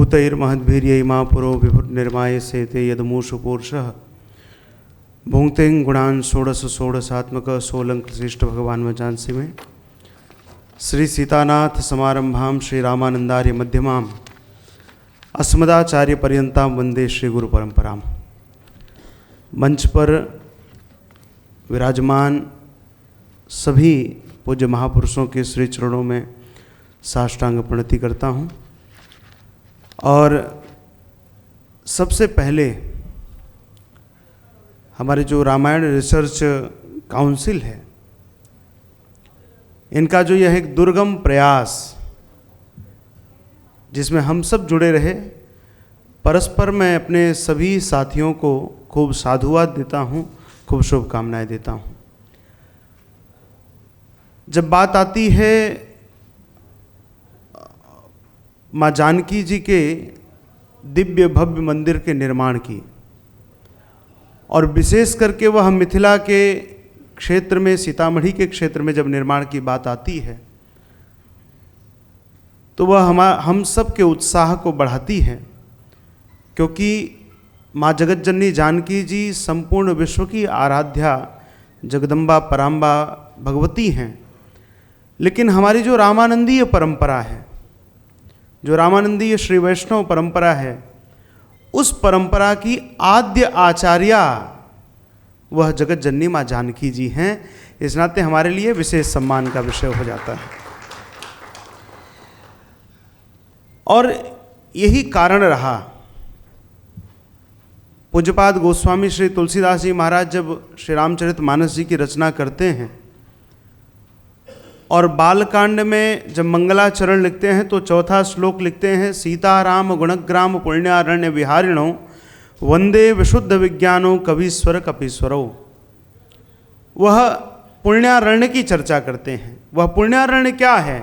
भूतैर्महद्भिर्यै मा पुरो विभुर्निर्माय सेते यदमूषु पुरुषः भुंक्तें गुणान् षोडश षोडशात्मक सोलंकृशिष्ट भगवान वचांसी में श्री सीतानाथ समारंभां श्री रामानंदार्य मध्यमां अस्मदाचार्य पर्यंतां वंदे श्री गुरु परंपरां। मंच पर विराजमान सभी पूज्य महापुरुषों के श्री चरणों में साष्टांग प्रणति करता हूँ। और सबसे पहले हमारे जो रामायण रिसर्च काउंसिल है, इनका जो यह एक दुर्गम प्रयास जिसमें हम सब जुड़े रहे, परस्पर मैं अपने सभी साथियों को खूब साधुवाद देता हूँ, खूब शुभकामनाएं देता हूँ। जब बात आती है माँ जानकी जी के दिव्य भव्य मंदिर के निर्माण की, और विशेष करके वह मिथिला के क्षेत्र में, सीतामढ़ी के क्षेत्र में जब निर्माण की बात आती है, तो वह हम सब के उत्साह को बढ़ाती है, क्योंकि माँ जगत जननी जानकी जी संपूर्ण विश्व की आराध्या जगदम्बा पराम्बा भगवती हैं। लेकिन हमारी जो रामानंदीय परंपरा है, जो रामानंदीय श्री वैष्णव परंपरा है, उस परंपरा की आद्य आचार्या वह जगत जननी माँ जानकी जी हैं। इस नाते हमारे लिए विशेष सम्मान का विषय हो जाता है। और यही कारण रहा, पूज्यपाद गोस्वामी श्री तुलसीदास जी महाराज जब श्री रामचरितमानस जी की रचना करते हैं और बालकांड में जब मंगलाचरण लिखते हैं तो चौथा श्लोक लिखते हैं, सीताराम गुणग्राम पुण्यारण्य विहारिणो वंदे विशुद्ध विज्ञानो कवीश्वर कपीश्वरो। वह पुण्यारण्य की चर्चा करते हैं। वह पुण्यारण्य क्या है?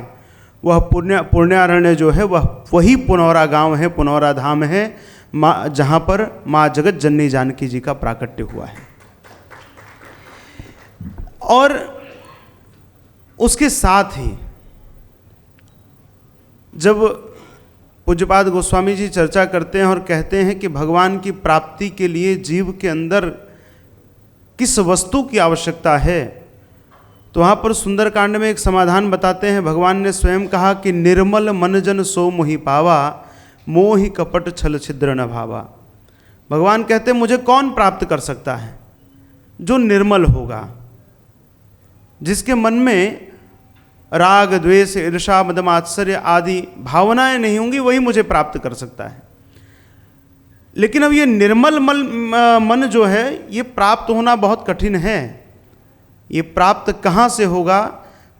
वह पुण्यारण्य जो है वह वही पुनौरा गांव है, पुनौरा धाम है, माँ जहाँ पर माँ जगत जननी जानकी जी का प्राकट्य हुआ है। और उसके साथ ही जब पूज्यपाद गोस्वामी जी चर्चा करते हैं और कहते हैं कि भगवान की प्राप्ति के लिए जीव के अंदर किस वस्तु की आवश्यकता है, तो वहाँ पर सुंदरकांड में एक समाधान बताते हैं। भगवान ने स्वयं कहा कि निर्मल मन जन सो मोहि पावा, मोहि कपट छल छिद्र न भावा। भगवान कहते हैं मुझे कौन प्राप्त कर सकता है? जो निर्मल होगा, जिसके मन में राग द्वेष ईर्षा मद मात्सर्य आदि भावनाएं नहीं होंगी, वही मुझे प्राप्त कर सकता है। लेकिन अब ये निर्मल मन जो है, ये प्राप्त होना बहुत कठिन है। ये प्राप्त कहाँ से होगा?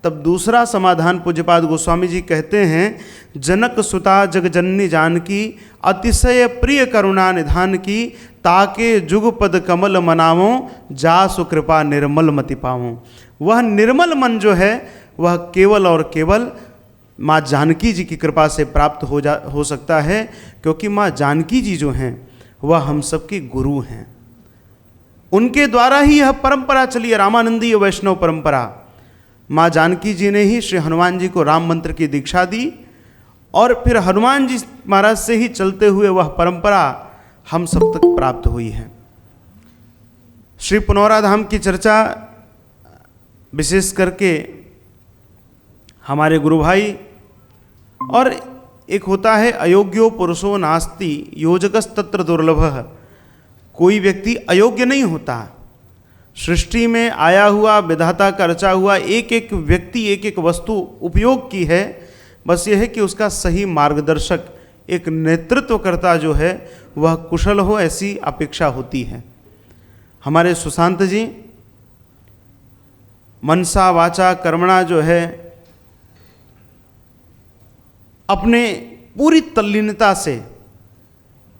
तब दूसरा समाधान पूज्यपाद गोस्वामी जी कहते हैं, जनक सुता जगजननी जानकी अतिशय प्रिय करुणा निधान की, ताके जुगपद कमल मनावो जा सुकृपा निर्मल मति पावो। वह निर्मल मन जो है वह केवल और केवल माँ जानकी जी की कृपा से प्राप्त हो सकता है, क्योंकि माँ जानकी जी जो हैं वह हम सबके गुरु हैं। उनके द्वारा ही यह परंपरा चली है, रामानंदीय वैष्णव परंपरा। माँ जानकी जी ने ही श्री हनुमान जी को राम मंत्र की दीक्षा दी, और फिर हनुमान जी महाराज से ही चलते हुए वह परंपरा हम सब तक प्राप्त हुई है। श्री पुनौरा धाम की चर्चा विशेष करके हमारे गुरु भाई, और एक होता है अयोग्यो पुरुषो नास्ति योजकस्तत्र दुर्लभः। कोई व्यक्ति अयोग्य नहीं होता। सृष्टि में आया हुआ, विधाता का रचा हुआ एक एक व्यक्ति, एक एक वस्तु उपयोग की है। बस यह है कि उसका सही मार्गदर्शक, एक नेतृत्वकर्ता जो है वह कुशल हो, ऐसी अपेक्षा होती है। हमारे सुशांत जी मनसा वाचा कर्मणा जो है अपने पूरी तल्लीनता से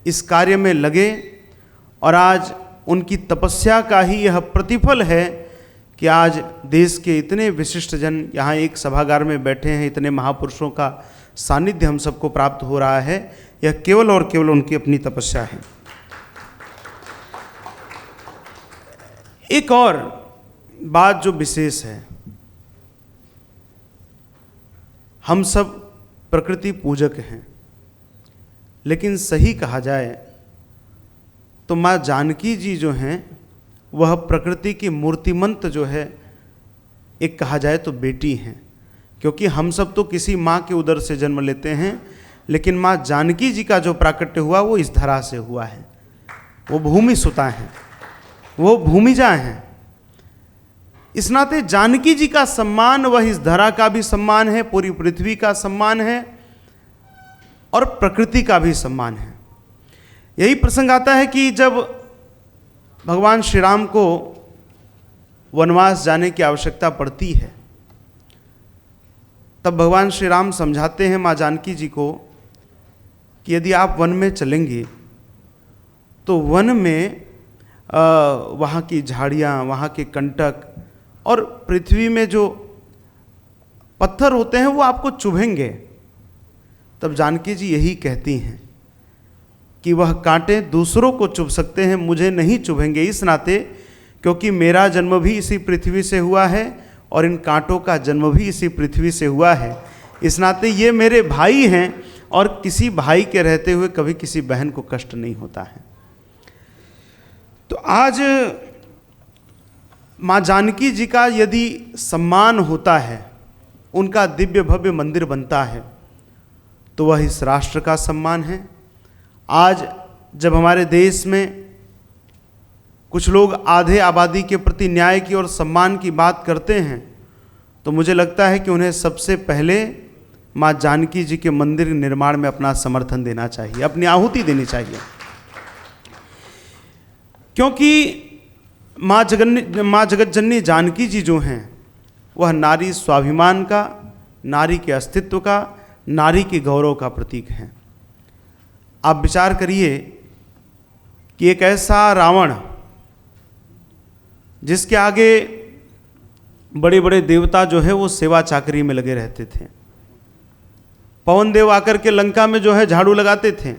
इस कार्य में लगे, और आज उनकी तपस्या का ही यह प्रतिफल है कि आज देश के इतने विशिष्ट जन यहाँ एक सभागार में बैठे हैं, इतने महापुरुषों का सानिध्य हम सबको प्राप्त हो रहा है। यह केवल और केवल उनकी अपनी तपस्या है। एक और बात जो विशेष है, हम सब प्रकृति पूजक हैं, लेकिन सही कहा जाए तो माँ जानकी जी जो हैं वह प्रकृति की मूर्तिमंत जो है, एक कहा जाए तो बेटी हैं, क्योंकि हम सब तो किसी माँ के उदर से जन्म लेते हैं, लेकिन माँ जानकी जी का जो प्राकट्य हुआ वो इस धरा से हुआ है। वो भूमि सुता हैं, वो भूमिजा हैं। इस नाते जानकी जी का सम्मान वह इस धरा का भी सम्मान है, पूरी पृथ्वी का सम्मान है और प्रकृति का भी सम्मान है। यही प्रसंग आता है कि जब भगवान श्री राम को वनवास जाने की आवश्यकता पड़ती है, तब भगवान श्री राम समझाते हैं माँ जानकी जी को कि यदि आप वन में चलेंगे तो वन में वहाँ की झाड़ियाँ, वहाँ के कंटक और पृथ्वी में जो पत्थर होते हैं वो आपको चुभेंगे। तब जानकी जी यही कहती हैं कि वह कांटे दूसरों को चुभ सकते हैं, मुझे नहीं चुभेंगे, इस नाते क्योंकि मेरा जन्म भी इसी पृथ्वी से हुआ है और इन कांटों का जन्म भी इसी पृथ्वी से हुआ है। इस नाते ये मेरे भाई हैं और किसी भाई के रहते हुए कभी किसी बहन को कष्ट नहीं होता है। तो आज माँ जानकी जी का यदि सम्मान होता है, उनका दिव्य भव्य मंदिर बनता है, तो वह इस राष्ट्र का सम्मान है। आज जब हमारे देश में कुछ लोग आधे आबादी के प्रति न्याय की और सम्मान की बात करते हैं, तो मुझे लगता है कि उन्हें सबसे पहले माँ जानकी जी के मंदिर निर्माण में अपना समर्थन देना चाहिए, अपनी आहुति देनी चाहिए। क्योंकि माँ जगत जननी जानकी जी जो हैं वह नारी स्वाभिमान का, नारी के अस्तित्व का, नारी के गौरव का प्रतीक हैं। आप विचार करिए कि एक ऐसा रावण जिसके आगे बड़े बड़े देवता जो है वो सेवा चाकरी में लगे रहते थे, पवन देव आकर के लंका में जो है झाड़ू लगाते थे,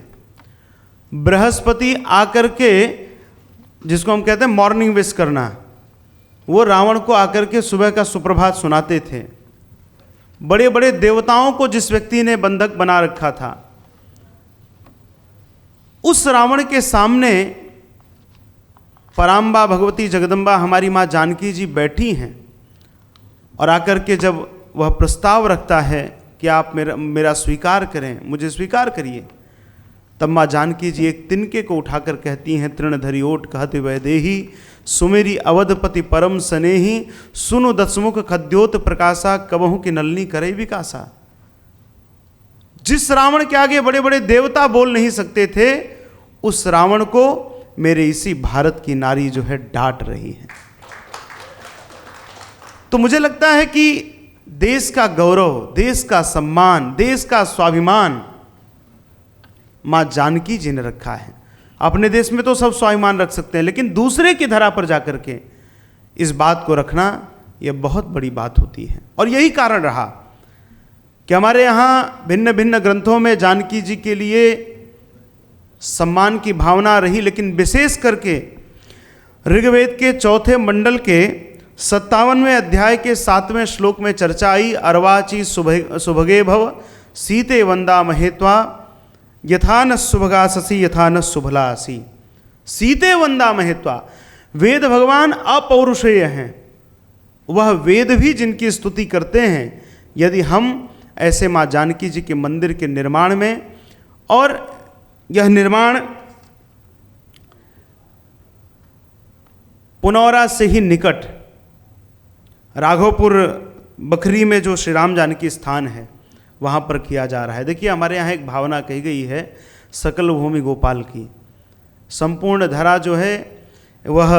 बृहस्पति आकर के, जिसको हम कहते हैं मॉर्निंग विश करना, वो रावण को आकर के सुबह का सुप्रभात सुनाते थे। बड़े बड़े देवताओं को जिस व्यक्ति ने बंधक बना रखा था, उस रावण के सामने पराम्बा भगवती जगदम्बा हमारी माँ जानकी जी बैठी हैं और आकर के जब वह प्रस्ताव रखता है कि आप मेरा स्वीकार करें, मुझे स्वीकार करिए, तब माँ जानकी जी एक तिनके को उठाकर कहती हैं, तृणधरी ओट कहते वैदेही सुमेरी अवधपति परम सनेही, सुनु दसमुख खद्योत प्रकाशा कबहू की नलनी करे विकासा। जिस रावण के आगे बड़े बड़े देवता बोल नहीं सकते थे, उस रावण को मेरे इसी भारत की नारी जो है डांट रही है। तो मुझे लगता है कि देश का गौरव, देश का सम्मान, देश का स्वाभिमान माँ जानकी जी ने रखा है। अपने देश में तो सब स्वाभिमान रख सकते हैं, लेकिन दूसरे की धरा पर जाकर के इस बात को रखना यह बहुत बड़ी बात होती है। और यही कारण रहा कि हमारे यहाँ भिन्न भिन्न ग्रंथों में जानकी जी के लिए सम्मान की भावना रही, लेकिन विशेष करके ऋग्वेद के चौथे मंडल के 57वें अध्याय के 7वें श्लोक में चर्चा आई। अर्वाची सुभगे भव सीते वंदा महेत्वा यथा न सुभगासी यथा न शुभलासी। सीते वंदा महेत्वा, वेद भगवान अपौरुषेय हैं, वह वेद भी जिनकी स्तुति करते हैं। यदि हम ऐसे माँ जानकी जी के मंदिर के निर्माण में, और यह निर्माण पुनौरा से ही निकट राघोपुर बखरी में जो श्री राम जानकी स्थान है वहाँ पर किया जा रहा है। देखिए, हमारे यहाँ एक भावना कही गई है सकल भूमि गोपाल की। संपूर्ण धरा जो है वह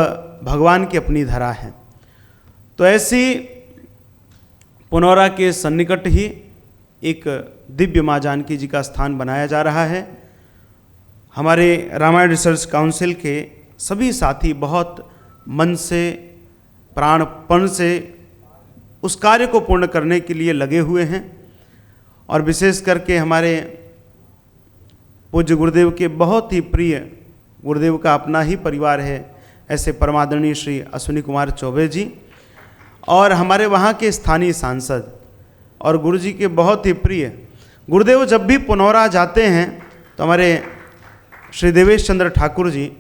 भगवान की अपनी धरा है। तो ऐसी पुनौरा के सन्निकट ही एक दिव्य माँ जानकी जी का स्थान बनाया जा रहा है। हमारे रामायण रिसर्च काउंसिल के सभी साथी बहुत मन से, प्राणपण से उस कार्य को पूर्ण करने के लिए लगे हुए हैं। और विशेष करके हमारे पूज्य गुरुदेव के बहुत ही प्रिय, गुरुदेव का अपना ही परिवार है, ऐसे परमादरणीय श्री अश्विनी कुमार चौबे जी, और हमारे वहाँ के स्थानीय सांसद और गुरु जी के बहुत ही प्रिय। गुरुदेव जब भी पुनौरा जाते हैं तो हमारे श्री देवेश चंद्र ठाकुर जी,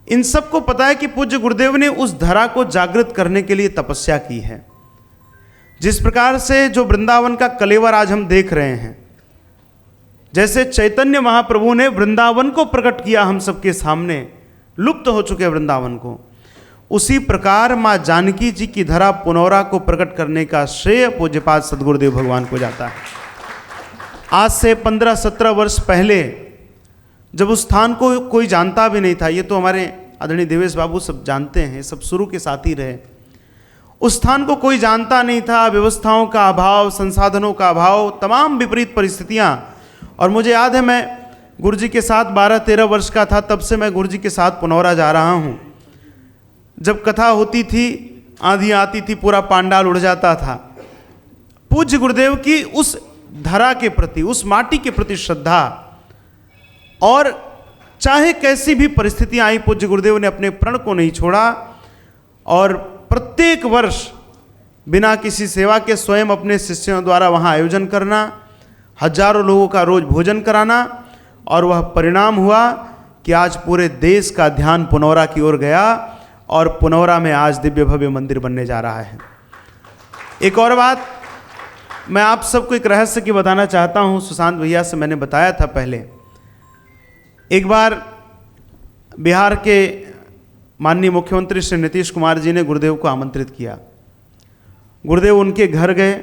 इन सबको पता है कि पूज्य गुरुदेव ने उस धरा को जागृत करने के लिए तपस्या की है। जिस प्रकार से जो वृंदावन का कलेवर आज हम देख रहे हैं, जैसे चैतन्य महाप्रभु ने वृंदावन को प्रकट किया हम सबके सामने, लुप्त हो चुके वृंदावन को, उसी प्रकार माँ जानकी जी की धरा पुनौरा को प्रकट करने का श्रेय पूज्यपाद सद्गुरुदेव भगवान को जाता है। आज से 15-17 वर्ष पहले जब उस स्थान को कोई जानता भी नहीं था, ये तो हमारे आदरणीय देवेश बाबू सब जानते हैं, सब शुरू के साथ ही रहे, उस स्थान को कोई जानता नहीं था, व्यवस्थाओं का अभाव, संसाधनों का अभाव, तमाम विपरीत परिस्थितियां। और मुझे याद है मैं गुरुजी के साथ 12-13 वर्ष का था, तब से मैं गुरुजी के साथ पुनौरा जा रहा हूँ। जब कथा होती थी, आंधी आती थी, पूरा पांडाल उड़ जाता था। पूज्य गुरुदेव की उस धरा के प्रति, उस माटी के प्रति श्रद्धा, और चाहे कैसी भी परिस्थितियां आई, पूज्य गुरुदेव ने अपने प्रण को नहीं छोड़ा और प्रत्येक वर्ष बिना किसी सेवा के स्वयं अपने शिष्यों द्वारा वहां आयोजन करना, हजारों लोगों का रोज भोजन कराना, और वह परिणाम हुआ कि आज पूरे देश का ध्यान पुनौरा की ओर गया और पुनौरा में आज दिव्य भव्य मंदिर बनने जा रहा है। एक और बात मैं आप सबको एक रहस्य की बताना चाहता हूँ। सुशांत भैया से मैंने बताया था पहले, एक बार बिहार के माननीय मुख्यमंत्री श्री नीतीश कुमार जी ने गुरुदेव को आमंत्रित किया। गुरुदेव उनके घर गए,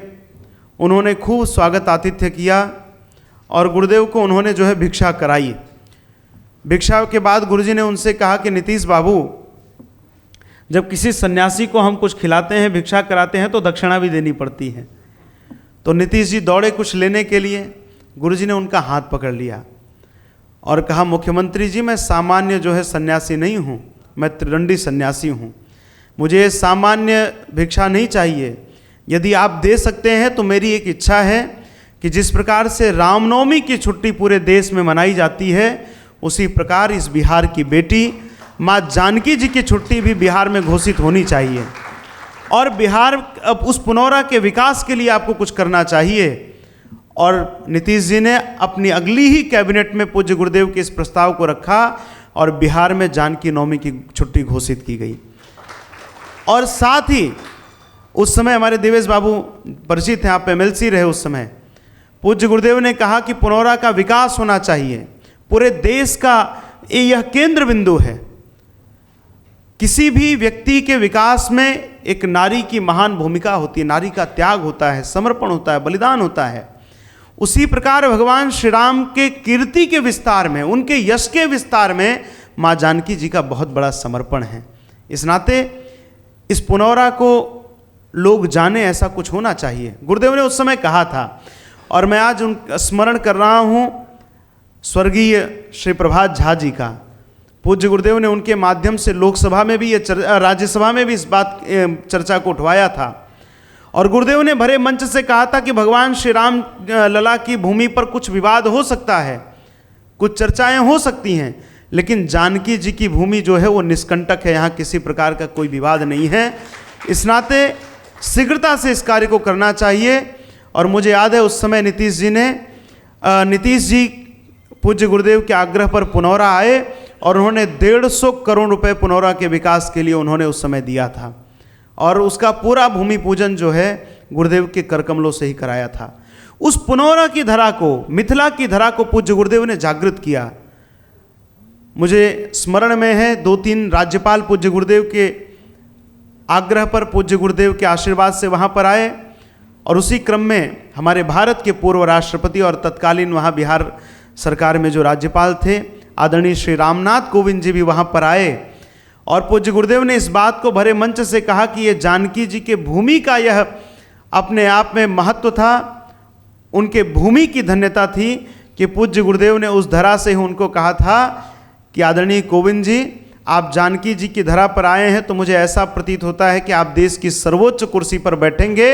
उन्होंने खूब स्वागत आतिथ्य किया और गुरुदेव को उन्होंने जो है भिक्षा कराई। भिक्षा के बाद गुरुजी ने उनसे कहा कि नीतीश बाबू, जब किसी सन्यासी को हम कुछ खिलाते हैं, भिक्षा कराते हैं, तो दक्षिणा भी देनी पड़ती है। तो नीतीश जी दौड़े कुछ लेने के लिए, गुरुजी ने उनका हाथ पकड़ लिया और कहा, मुख्यमंत्री जी, मैं सामान्य जो है सन्यासी नहीं हूँ, मैं त्रिदंडी सन्यासी हूँ, मुझे सामान्य भिक्षा नहीं चाहिए। यदि आप दे सकते हैं तो मेरी एक इच्छा है कि जिस प्रकार से रामनवमी की छुट्टी पूरे देश में मनाई जाती है, उसी प्रकार इस बिहार की बेटी माँ जानकी जी की छुट्टी भी बिहार में घोषित होनी चाहिए और बिहार अब उस पुनौरा के विकास के लिए आपको कुछ करना चाहिए। और नीतीश जी ने अपनी अगली ही कैबिनेट में पूज्य गुरुदेव के इस प्रस्ताव को रखा और बिहार में जानकी नवमी की छुट्टी घोषित की गई। और साथ ही उस समय हमारे देवेश बाबू परिचित हैं, आप MLC रहे उस समय, पूज्य गुरुदेव ने कहा कि पुनौरा का विकास होना चाहिए, पूरे देश का यह केंद्र बिंदु है। किसी भी व्यक्ति के विकास में एक नारी की महान भूमिका होती है, नारी का त्याग होता है, समर्पण होता है, बलिदान होता है। उसी प्रकार भगवान श्री राम के कीर्ति के विस्तार में, उनके यश के विस्तार में माँ जानकी जी का बहुत बड़ा समर्पण है। इस नाते इस पुनौरा को लोग जाने, ऐसा कुछ होना चाहिए। गुरुदेव ने उस समय कहा था, और मैं आज स्मरण कर रहा हूँ स्वर्गीय श्री प्रभात झा जी का। पूज्य गुरुदेव ने उनके माध्यम से लोकसभा में भी, राज्यसभा में भी इस बात चर्चा को उठवाया था और गुरुदेव ने भरे मंच से कहा था कि भगवान श्री राम लला की भूमि पर कुछ विवाद हो सकता है, कुछ चर्चाएं हो सकती हैं, लेकिन जानकी जी की भूमि जो है वो निष्कंटक है, यहाँ किसी प्रकार का कोई विवाद नहीं है। इस नाते शीघ्रता से इस कार्य को करना चाहिए। और मुझे याद है उस समय नीतीश जी पूज्य गुरुदेव के आग्रह पर पुनौरा आए और उन्होंने 150 करोड़ रुपए पुनौरा के विकास के लिए उन्होंने उस समय दिया था और उसका पूरा भूमि पूजन जो है गुरुदेव के करकमलों से ही कराया था। उस पुनौरा की धरा को, मिथिला की धरा को पूज्य गुरुदेव ने जागृत किया। मुझे स्मरण में है 2-3 राज्यपाल पूज्य गुरुदेव के आग्रह पर, पूज्य गुरुदेव के आशीर्वाद से वहाँ पर आए और उसी क्रम में हमारे भारत के पूर्व राष्ट्रपति और तत्कालीन वहाँ बिहार सरकार में जो राज्यपाल थे आदरणीय श्री रामनाथ कोविंद जी भी वहाँ पर आए और पूज्य गुरुदेव ने इस बात को भरे मंच से कहा कि ये जानकी जी के भूमि का यह अपने आप में महत्व था, उनके भूमि की धन्यता थी कि पूज्य गुरुदेव ने उस धरा से ही उनको कहा था कि आदरणीय कोविंद जी, आप जानकी जी की धरा पर आए हैं तो मुझे ऐसा प्रतीत होता है कि आप देश की सर्वोच्च कुर्सी पर बैठेंगे।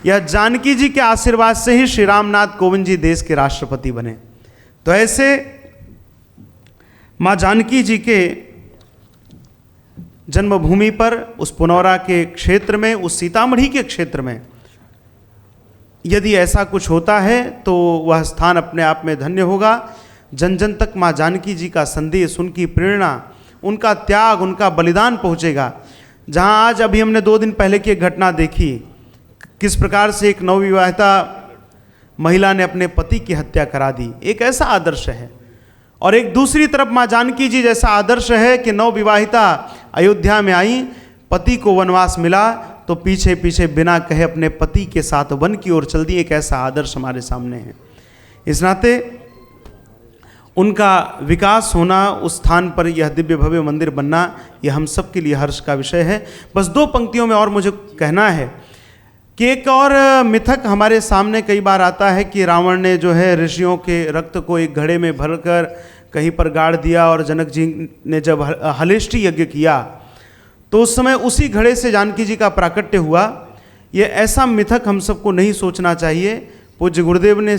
यह जानकी जी के आशीर्वाद से ही श्री रामनाथ कोविंद जी देश के राष्ट्रपति बने। तो ऐसे माँ जानकी जी के जन्मभूमि पर, उस पुनौरा के क्षेत्र में, उस सीतामढ़ी के क्षेत्र में यदि ऐसा कुछ होता है तो वह स्थान अपने आप में धन्य होगा। जन जन तक माँ जानकी जी का संदेश, उनकी प्रेरणा, उनका त्याग, उनका बलिदान पहुँचेगा। जहाँ आज अभी हमने 2 दिन पहले की एक घटना देखी, किस प्रकार से एक नवविवाहिता महिला ने अपने पति की हत्या करा दी। एक ऐसा आदर्श है। और एक दूसरी तरफ माँ जानकी जी जैसा आदर्श है कि नवविवाहिता अयोध्या में आई, पति को वनवास मिला तो पीछे पीछे बिना कहे अपने पति के साथ वन की ओर चल दी। एक ऐसा आदर्श हमारे सामने है। इस नाते उनका विकास होना, उस स्थान पर यह दिव्य भव्य मंदिर बनना, यह हम सब के लिए हर्ष का विषय है। बस 2 पंक्तियों में और मुझे कहना है कि एक और मिथक हमारे सामने कई बार आता है कि रावण ने जो है ऋषियों के रक्त को एक घड़े में भरकर कहीं पर गाड़ दिया, और जनक जी ने जब हलेष्टि यज्ञ किया तो उस समय उसी घड़े से जानकी जी का प्राकट्य हुआ। ये ऐसा मिथक हम सबको नहीं सोचना चाहिए। पूज्य गुरुदेव ने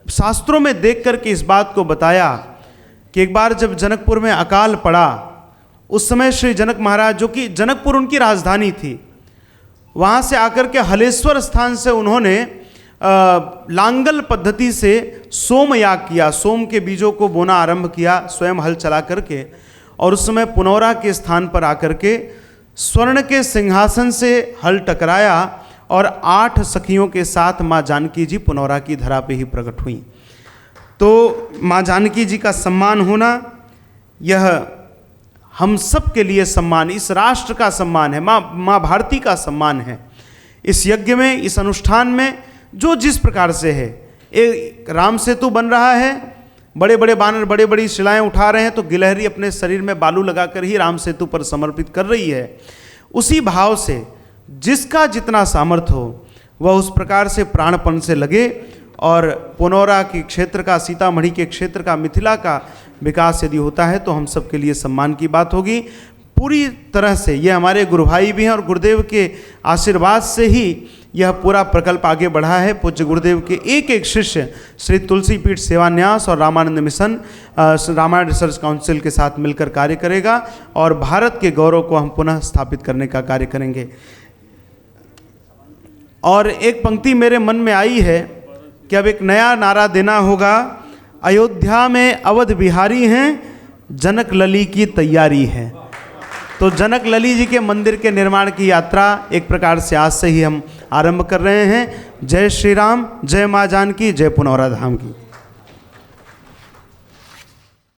शास्त्रों में देख करके इस बात को बताया कि एक बार जब जनकपुर में अकाल पड़ा, उस समय श्री जनक महाराज, जो कि जनकपुर उनकी राजधानी थी, वहाँ से आकर के हलेश्वर स्थान से उन्होंने लांगल पद्धति से सोम याग किया, सोम के बीजों को बोना आरंभ किया स्वयं हल चला करके। और उस समय पुनौरा के स्थान पर आकर के स्वर्ण के सिंहासन से हल टकराया और 8 सखियों के साथ माँ जानकी जी पुनौरा की धरा पे ही प्रकट हुई। तो माँ जानकी जी का सम्मान होना, यह हम सब के लिए सम्मान, इस राष्ट्र का सम्मान है, माँ भारती का सम्मान है। इस यज्ञ में, इस अनुष्ठान में जो जिस प्रकार से है, एक राम सेतु बन रहा है, बड़े बड़े बानर बड़े बड़ी शिलाएं उठा रहे हैं, तो गिलहरी अपने शरीर में बालू लगाकर ही राम सेतु पर समर्पित कर रही है। उसी भाव से जिसका जितना सामर्थ्य हो वह उस प्रकार से प्राणपण से लगे और पुनौरा के क्षेत्र का, सीतामढ़ी के क्षेत्र का, मिथिला का विकास यदि होता है तो हम सब के लिए सम्मान की बात होगी। पूरी तरह से ये हमारे गुरु भाई भी हैं और गुरुदेव के आशीर्वाद से ही यह पूरा प्रकल्प आगे बढ़ा है। पूज्य गुरुदेव के एक एक शिष्य श्री तुलसी पीठ सेवान्यास और Ramanand mission Ramayan research council के साथ मिलकर कार्य करेगा और भारत के गौरव को हम पुनः स्थापित करने का कार्य करेंगे। और एक पंक्ति मेरे मन में आई है कि अब एक नया नारा देना होगा, अयोध्या में अवध बिहारी हैं, जनक लली की तैयारी है। तो जनक लली जी के मंदिर के निर्माण की यात्रा एक प्रकार से आज से ही हम आरंभ कर रहे हैं। जय श्री राम, जय माँ जानकी, जय पुनौरा धाम की।